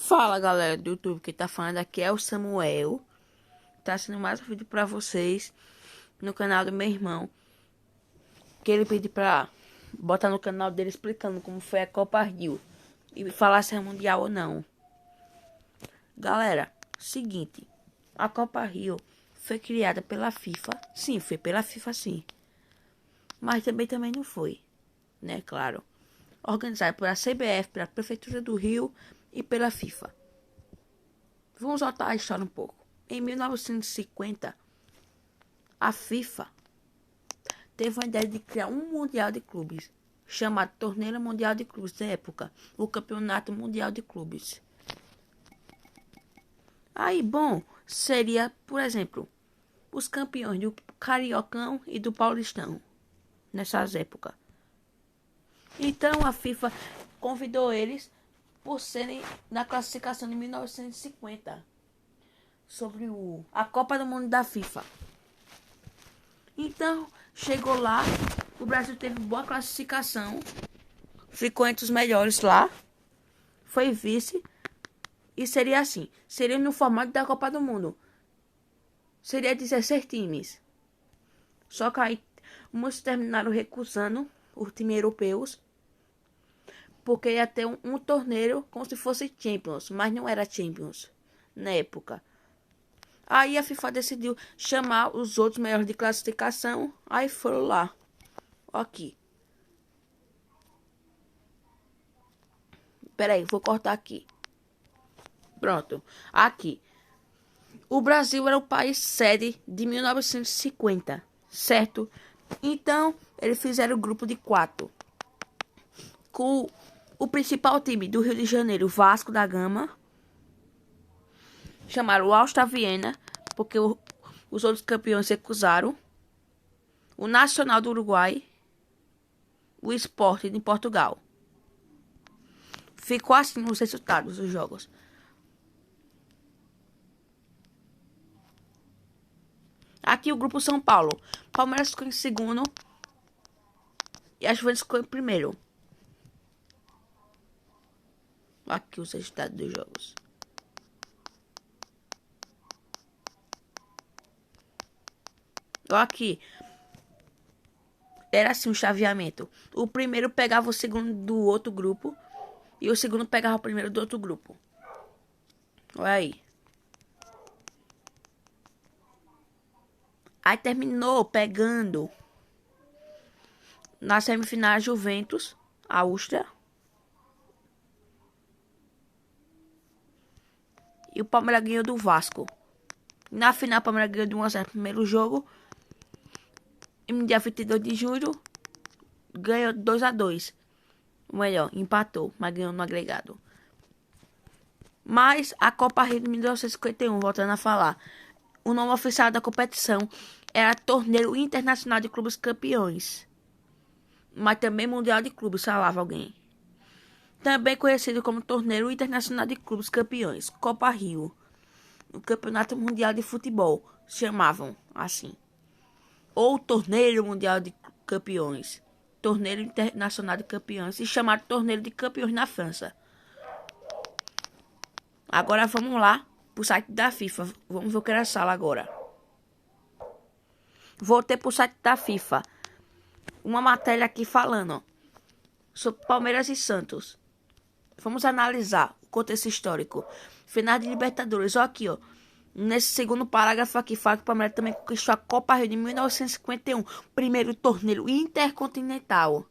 Fala galera do YouTube, que tá falando aqui é o Samuel. Tá sendo mais um vídeo pra vocês no canal do meu irmão, que ele pediu pra botar no canal dele explicando como foi a Copa Rio e falar se é mundial ou não. Galera, seguinte, a Copa Rio foi criada pela FIFA. Sim, foi pela FIFA sim. Mas também não foi, né, claro. Organizada pela CBF, pela Prefeitura do Rio e pela FIFA. Vamos voltar a história um pouco. Em 1950, a FIFA teve a ideia de criar um Mundial de Clubes, chamado Torneio Mundial de Clubes na época, o Campeonato Mundial de Clubes. Aí, bom, seria, por exemplo, os campeões do Cariocão e do Paulistão, nessas épocas. Então, a FIFA convidou eles por serem na classificação de 1950 sobre a Copa do Mundo da FIFA. Então, chegou lá, o Brasil teve boa classificação, ficou entre os melhores lá, foi vice, e seria assim, seria no formato da Copa do Mundo, seria 16 times. Só que aí, muitos terminaram recusando, os times europeus, porque ia ter um torneio como se fosse Champions, mas não era Champions na época. Aí a FIFA decidiu chamar os outros melhores de classificação. Aí foram lá. Aqui. Pera aí, vou cortar aqui. Pronto. Aqui. O Brasil era o país sede de 1950, certo? Então, eles fizeram o grupo de 4. Com o principal time do Rio de Janeiro, Vasco da Gama. Chamaram o Austria Viena, porque os outros campeões recusaram. O Nacional do Uruguai. O Sport de Portugal. Ficou assim os resultados dos jogos. Aqui o grupo São Paulo. Palmeiras ficou em segundo. E a Juventus ficou em primeiro. Aqui os resultados dos jogos. Aqui. Era assim um chaveamento. O primeiro pegava o segundo do outro grupo. E o segundo pegava o primeiro do outro grupo. Olha aí. Aí terminou pegando na semifinal a Juventus, a Áustria. E o Palmeiras ganhou do Vasco. Na final, o Palmeiras ganhou de 1-0 no primeiro jogo. E no dia 22 de julho, ganhou 2-2. Ou melhor, empatou, mas ganhou no agregado. Mas a Copa Rio de 1951, voltando a falar, o nome oficial da competição era Torneio Internacional de Clubes Campeões. Mas também Mundial de Clubes, falava alguém. Também conhecido como Torneio Internacional de Clubes Campeões, Copa Rio. O Campeonato Mundial de Futebol, chamavam assim. Ou Torneio Mundial de Campeões. Torneio Internacional de Campeões. E chamado Torneio de Campeões na França. Agora vamos lá pro site da FIFA. Vamos ver o que era a sala agora. Voltei pro site da FIFA. Uma matéria aqui falando, ó, sobre Palmeiras e Santos. Vamos analisar o contexto histórico. Final de Libertadores. Ó aqui, ó. Nesse segundo parágrafo aqui, fala que o Palmeiras também conquistou a Copa Rio de 1951. Primeiro torneio intercontinental.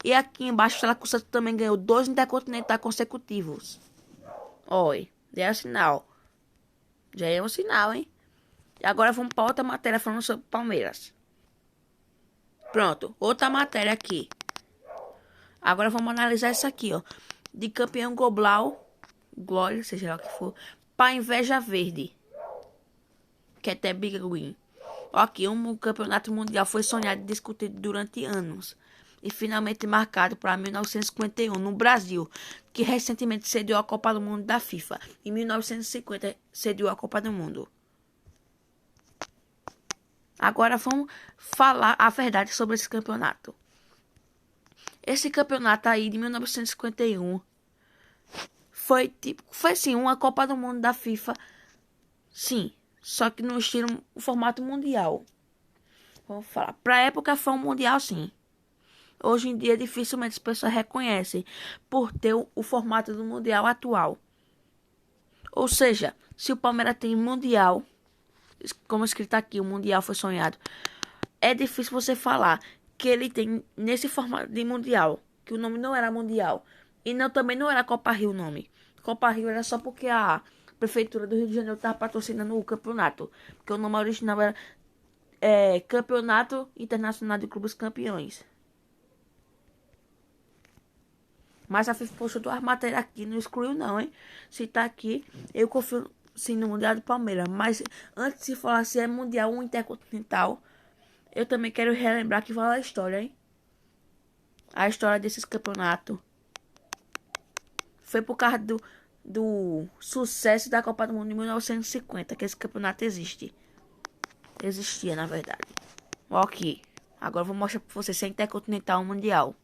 E aqui embaixo fala que o Santos também ganhou 2 intercontinentais consecutivos. Oi, já é um sinal. Já é um sinal, hein? E agora vamos para outra matéria falando sobre Palmeiras. Pronto, outra matéria aqui. Agora vamos analisar isso aqui, ó. De campeão Global, Glória, seja lá o que for, para Inveja Verde, que é até Big Win. Aqui, um campeonato mundial foi sonhado e discutido durante anos. E finalmente marcado para 1951 no Brasil, que recentemente cedeu a Copa do Mundo da FIFA. Em 1950 cedeu a Copa do Mundo. Agora vamos falar a verdade sobre esse campeonato. Esse campeonato aí de 1951 foi assim, uma Copa do Mundo da FIFA. Sim, só que no estilo, o formato mundial. Vamos falar. Pra época foi um mundial, sim. Hoje em dia, dificilmente as pessoas reconhecem por ter o formato do mundial atual. Ou seja, se o Palmeiras tem mundial, como escrito aqui, o mundial foi sonhado, é difícil você falar que ele tem nesse formato de mundial, que o nome não era mundial. E também não era Copa Rio o nome. Copa Rio era só porque a Prefeitura do Rio de Janeiro estava patrocinando o campeonato. Porque o nome original era Campeonato Internacional de Clubes Campeões. Mas a FIFA postou duas matérias aqui, não excluiu não, hein? Se tá aqui, eu confio sim no Mundial do Palmeiras. Mas antes de falar se é Mundial ou Intercontinental, eu também quero relembrar que fala a história, hein? A história desses campeonatos. Foi por causa do sucesso da Copa do Mundo de 1950 que esse campeonato existe. Existia, na verdade. Ó aqui. Agora eu vou mostrar pra vocês se é Intercontinental ou Mundial.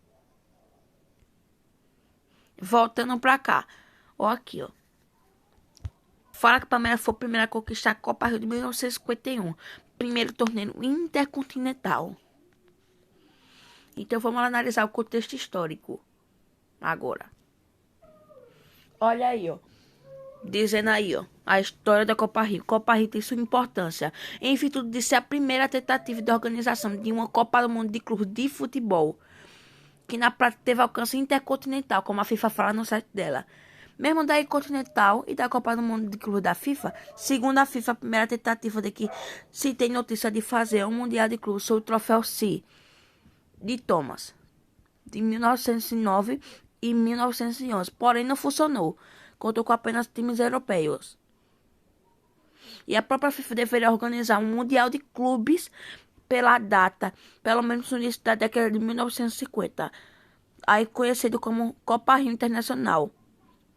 Voltando pra cá. Ó aqui, ó. Fala que o Palmeiras foi o primeiro a conquistar a Copa Rio de 1951. Primeiro torneio intercontinental. Então vamos analisar o contexto histórico. Agora. Olha aí, ó. Dizendo aí, ó. A história da Copa Rio. Copa Rio tem sua importância em virtude de ser a primeira tentativa de organização de uma Copa do Mundo de clubes de futebol, que na prática teve alcance intercontinental, como a FIFA fala no site dela. Mesmo da Continental e da Copa do Mundo de Clubes da FIFA, segundo a FIFA, a primeira tentativa de que se tem notícia de fazer um Mundial de Clubes sob o troféu C de Thomas, de 1909 e 1911. Porém, não funcionou. Contou com apenas times europeus. E a própria FIFA deveria organizar um Mundial de Clubes pela data, pelo menos no início da década de 1950, aí conhecido como Copa Rio Internacional,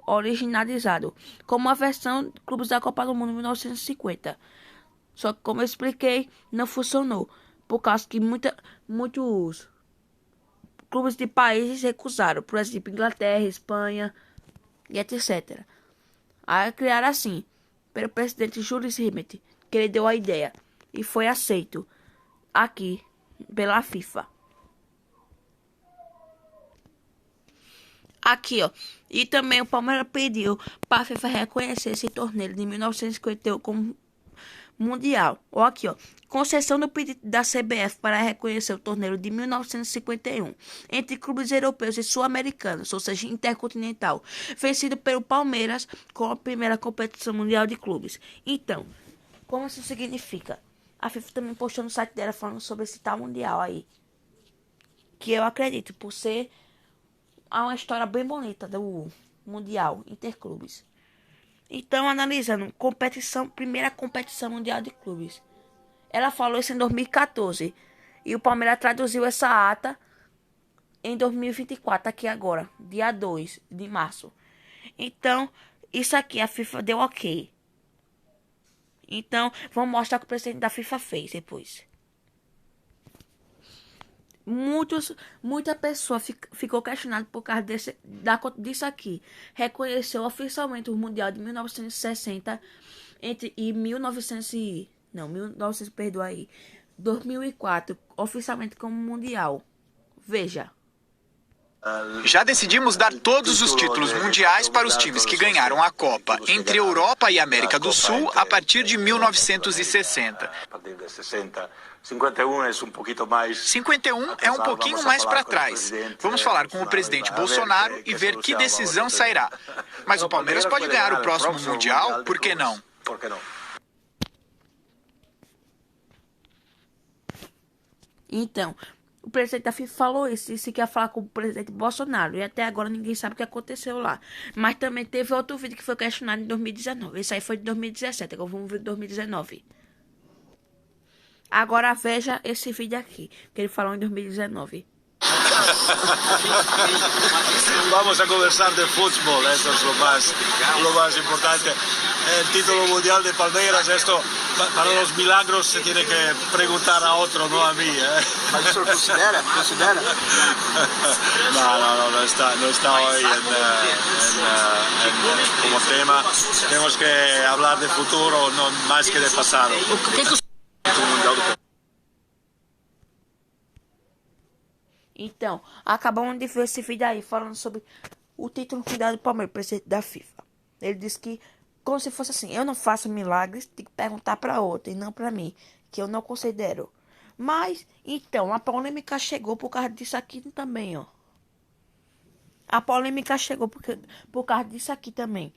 originalizado como a versão de clubes da Copa do Mundo de 1950. Só que, como eu expliquei, não funcionou, por causa que muitos clubes de países recusaram, por exemplo, Inglaterra, Espanha e etc. Aí criaram assim, pelo presidente Jules Rimet, que ele deu a ideia, e foi aceito aqui pela FIFA. Aqui, ó. E também o Palmeiras pediu para a FIFA reconhecer esse torneio de 1951 como mundial. Ó, aqui, ó. Concessão do pedido da CBF para reconhecer o torneio de 1951 entre clubes europeus e sul-americanos, ou seja, intercontinental, vencido pelo Palmeiras com a primeira competição mundial de clubes. Então, como isso significa? A FIFA também postou no site dela falando sobre esse tal mundial aí, que eu acredito por ser uma história bem bonita do mundial interclubes. Então, analisando primeira competição mundial de clubes, ela falou isso em 2014 e o Palmeiras traduziu essa ata em 2024, aqui agora, dia 2 de março. Então, isso aqui a FIFA deu ok. Então, vamos mostrar o que o presidente da FIFA fez depois. Muita pessoa ficou questionada por causa disso aqui. Reconheceu oficialmente o Mundial de 1960 e 2004 oficialmente como Mundial. Veja. Já decidimos dar todos os títulos mundiais para os times que ganharam a Copa entre Europa e América do Sul a partir de 1960. 51 é um pouquinho mais para trás. Vamos falar com o presidente Bolsonaro e ver que decisão sairá. Mas o Palmeiras pode ganhar o próximo Mundial, por que não? Então, o presidente da FIFA falou isso, disse que ia falar com o presidente Bolsonaro, e até agora ninguém sabe o que aconteceu lá. Mas também teve outro vídeo que foi questionado em 2019. Esse aí foi de 2017, agora vamos ver 2019. Agora veja esse vídeo aqui, que ele falou em 2019. Vamos a conversar de fútbol, eso es lo más importante. El título mundial de Palmeiras, esto para los milagros se tiene que preguntar a otro, no a mí. ¿Mas o senhor considera? No está hoy como tema, temos que falar de futuro, não mais que de passado. O que que Então, acabamos de ver esse vídeo aí falando sobre o título que dá do Palmeiras, presidente da FIFA. Ele disse que, como se fosse assim, eu não faço milagres, tem que perguntar para outro e não para mim, que eu não considero. Mas, então, a polêmica chegou por causa disso aqui também, ó. A polêmica chegou por causa disso aqui também.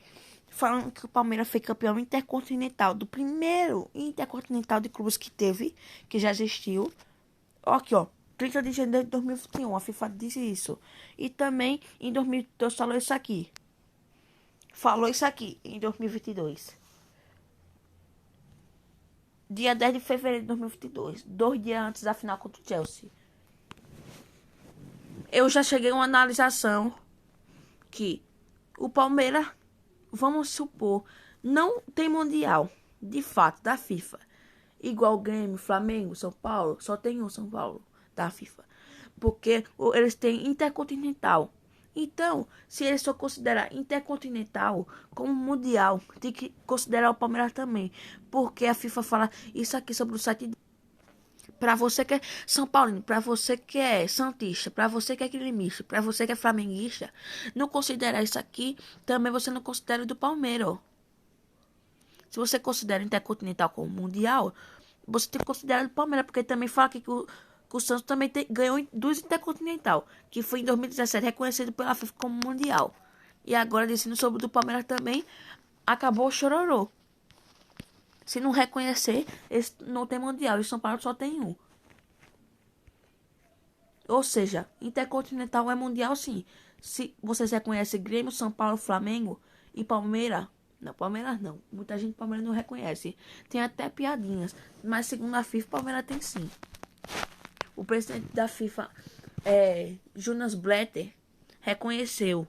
Falando que o Palmeiras foi campeão intercontinental, do primeiro intercontinental de clubes que teve, que já existiu. Ó, aqui, ó. 30 de janeiro de 2021, a FIFA disse isso. E também em 2022 falou isso aqui. Falou isso aqui em 2022. Dia 10 de fevereiro de 2022. 2 dias antes da final contra o Chelsea. Eu já cheguei a uma analisação que o Palmeiras, vamos supor, não tem mundial, de fato, da FIFA. Igual o Grêmio, Flamengo, São Paulo, só tem um São Paulo da FIFA. Porque eles têm intercontinental. Então, se eles só considerar intercontinental como mundial, tem que considerar o Palmeiras também. Porque a FIFA fala isso aqui sobre o site. Pra você que é São Paulino, pra você que é santista, pra você que é gremista, pra você que é flamenguista, não considerar isso aqui, também você não considera o do Palmeiras, ó. Se você considera o intercontinental como mundial, você tem que considerar o do Palmeiras, porque também fala que o Santos também ganhou 2 intercontinental, que foi em 2017 reconhecido pela FIFA como mundial. E agora, dizendo sobre o do Palmeiras também, acabou o chororô. Se não reconhecer, esse não tem mundial, e São Paulo só tem um. Ou seja, intercontinental é mundial sim. Se vocês reconhecem Grêmio, São Paulo, Flamengo e Palmeiras, não, Palmeiras não. Muita gente Palmeiras não reconhece. Tem até piadinhas, mas segundo a FIFA, Palmeiras tem sim. O presidente da FIFA, Jonas Blatter, reconheceu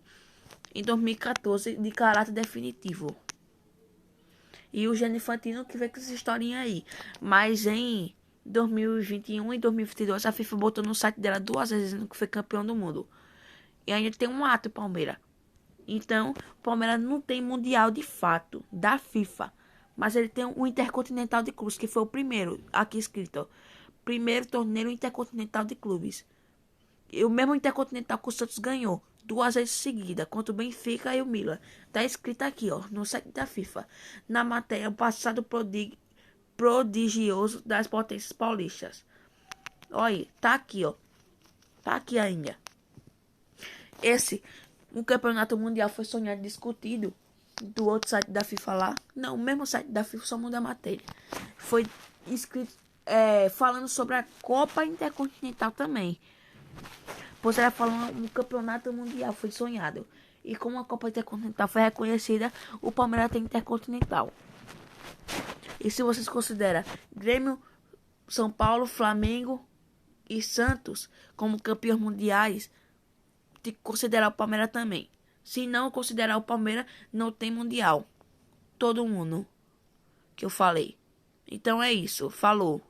em 2014 de caráter definitivo. E o Gianni Infantino que veio com essa historinha aí. Mas em 2021 e 2022 a FIFA botou no site dela 2 vezes dizendo que foi campeão do mundo. E ainda tem um ato Palmeiras. Então, o Palmeiras não tem mundial de fato da FIFA. Mas ele tem um Intercontinental de Clubes, que foi o primeiro, aqui escrito, ó. Primeiro torneio intercontinental de clubes. E o mesmo intercontinental que o Santos ganhou 2 vezes seguida, contra o Benfica e o Milan. Tá escrito aqui, ó, no site da FIFA. Na matéria, o passado prodigioso das potências paulistas. Olha, tá aqui, ó. Tá aqui ainda. O campeonato mundial foi sonhado e discutido do outro site da FIFA lá. Não, o mesmo site da FIFA, só muda a matéria. Foi escrito falando sobre a Copa Intercontinental também. Pois ela falando um campeonato mundial foi sonhado. E como a Copa Intercontinental foi reconhecida, o Palmeiras tem Intercontinental. E se vocês consideram Grêmio, São Paulo, Flamengo e Santos como campeões mundiais, tem que considerar o Palmeiras também. Se não considerar o Palmeiras, não tem mundial. Todo mundo que eu falei. Então é isso. Falou.